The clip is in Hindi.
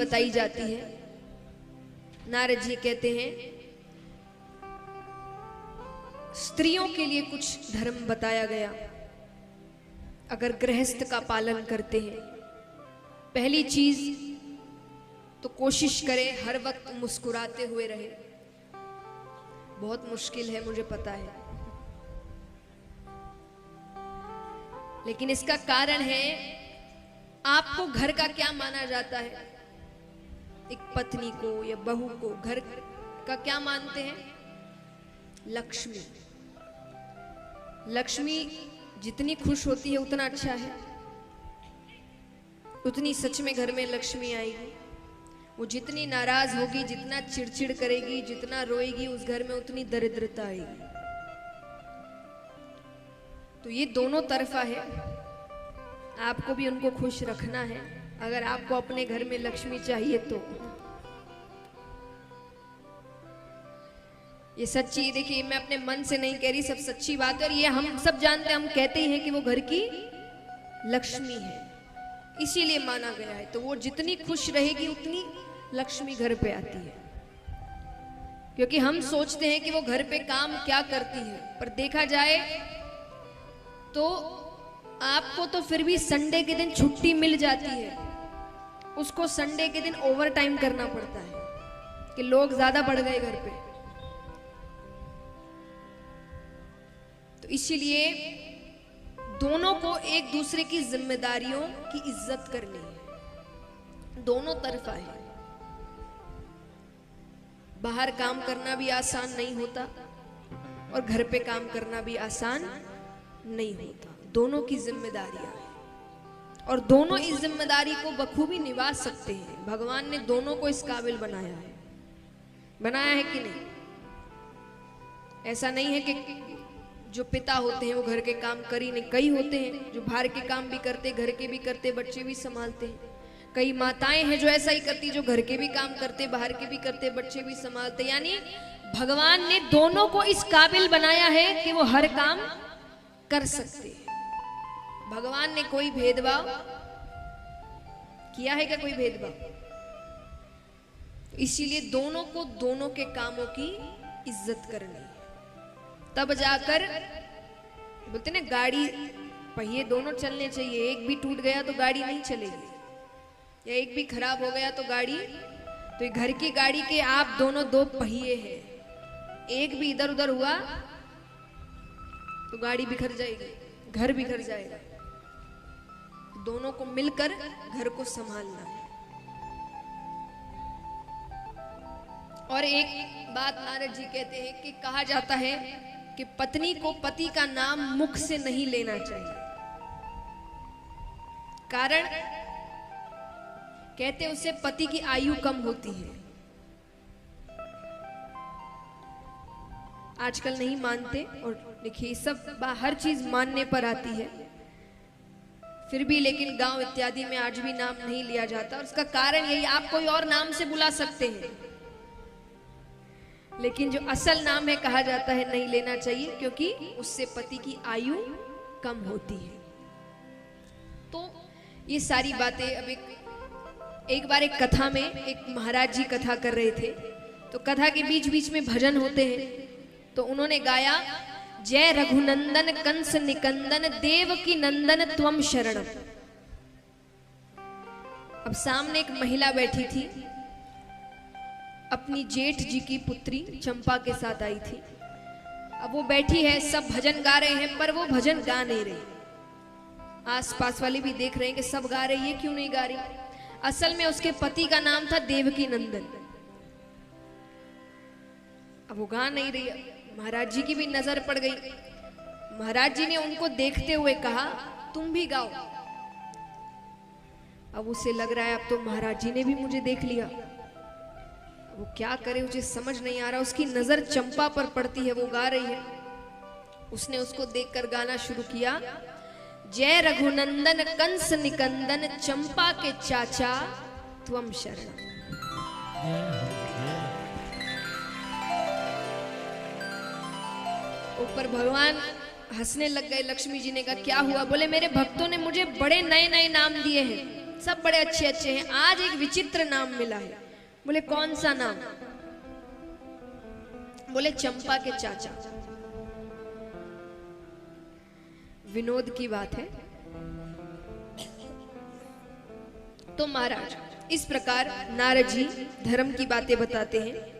बताई जाती है। नारद जी कहते हैं स्त्रियों के लिए कुछ धर्म बताया गया, अगर गृहस्थ का पालन करते हैं। पहली चीज तो कोशिश करें हर वक्त मुस्कुराते हुए रहे। बहुत मुश्किल है, मुझे पता है, लेकिन इसका कारण है आपको घर का क्या माना जाता है। एक पत्नी को या बहू को घर का क्या मानते हैं? लक्ष्मी। लक्ष्मी जितनी खुश होती है उतना अच्छा है, उतनी सच में घर में लक्ष्मी आएगी। वो जितनी नाराज होगी, जितना चिड़चिड़ करेगी, जितना रोएगी, उस घर में उतनी दरिद्रता आएगी। तो ये दोनों तरफा है, आपको भी उनको खुश रखना है अगर आपको अपने घर में लक्ष्मी चाहिए तो। ये सच्ची, देखिए मैं अपने मन से नहीं कह रही, सब सच्ची बात है और ये हम सब जानते हैं, हम कहते ही हैं कि वो घर की लक्ष्मी है, इसीलिए माना गया है। तो वो जितनी खुश रहेगी उतनी लक्ष्मी घर पे आती है। क्योंकि हम सोचते हैं कि वो घर पे काम क्या करती है, पर देखा जाए तो आपको तो फिर भी संडे के दिन छुट्टी मिल जाती है, उसको संडे के दिन ओवर टाइम करना पड़ता है कि लोग ज्यादा बढ़ गए घर पे। तो इसीलिए दोनों को एक दूसरे की जिम्मेदारियों की इज्जत करनी है, दोनों तरफा है। बाहर काम करना भी आसान नहीं होता और घर पे काम करना भी आसान नहीं होता, दोनों की जिम्मेदारियां हैं और दोनों इस जिम्मेदारी को बखूबी निभा सकते हैं। भगवान ने दोनों को इस काबिल बनाया है, बनाया है कि नहीं? ऐसा नहीं है कि जो पिता होते हैं वो घर के काम कर ही नहीं, कई होते हैं जो बाहर के काम भी करते, घर के भी करते, बच्चे भी संभालते हैं। कई माताएं हैं जो ऐसा ही करती, जो घर के भी काम करते, बाहर के भी करते, बच्चे भी संभालते। यानी भगवान ने दोनों को इस काबिल बनाया है कि वो हर काम कर सकते हैं। भगवान ने कोई भेदभाव किया है क्या? कोई भेदभाव? इसीलिए दोनों को दोनों के कामों की इज्जत करनी है, तब जाकर बोलते ना गाड़ी पहिए दोनों चलने चाहिए। एक भी टूट गया तो गाड़ी नहीं चलेगी, या एक भी खराब हो गया तो गाड़ी, तो घर की गाड़ी के आप दोनों दो पहिए हैं, एक भी इधर उधर हुआ तो गाड़ी बिखर जाएगी, घर बिखर जाएगा। दोनों को मिलकर घर को संभालना है। और एक बात नारद जी कहते हैं कि कहा जाता है कि पत्नी को पति का नाम मुख से नहीं लेना चाहिए। कारण कहते उससे पति की आयु कम होती है। आजकल नहीं मानते, और देखिए सब हर चीज मानने पर आती है, फिर भी लेकिन गांव इत्यादि में आज भी नाम नहीं लिया जाता। और उसका कारण यही, आप कोई और नाम से बुला सकते हैं, लेकिन जो असल नाम है कहा जाता है नहीं लेना चाहिए, क्योंकि उससे पति की आयु कम होती है। तो ये सारी बातें, अब एक बार एक कथा में एक महाराज जी कथा कर रहे थे, तो कथा के बीच बीच में भजन होते हैं, तो उन्होंने गाया जय रघुनंदन कंस निकंदन देव की नंदन त्वम शरणम। अब सामने एक महिला बैठी थी, अपनी जेठ जी की पुत्री चंपा के साथ आई थी। अब वो बैठी है, सब भजन गा रहे हैं, पर वो भजन गा नहीं रही। आसपास वाले भी देख रहे हैं कि सब गा रही है, क्यों नहीं गा रही? असल में उसके पति का नाम था देवकी नंदन। अब वो गा नहीं रही, महाराज जी की भी नजर पड़ गई। महाराज जी ने उनको देखते हुए कहा तुम भी गाओ। अब उसे लग रहा है अब तो महाराज जी ने भी मुझे देख लिया, वो क्या करे मुझे समझ नहीं आ रहा। उसकी नजर चंपा पर पड़ती है, वो गा रही है। उसने उसको देखकर गाना शुरू किया, जय रघुनंदन कंस निकंदन चंपा के चाचा त्वम शरण। ऊपर भगवान हंसने लग गए। लक्ष्मी जी ने कहा क्या हुआ? बोले मेरे भक्तों ने मुझे बड़े नए नए नाम दिए हैं, सब बड़े अच्छे अच्छे हैं, आज एक विचित्र नाम मिला है। बोले कौन सा नाम? बोले चंपा के चाचा। विनोद की बात है। तो महाराज इस प्रकार नारद जी धर्म की बातें बताते हैं।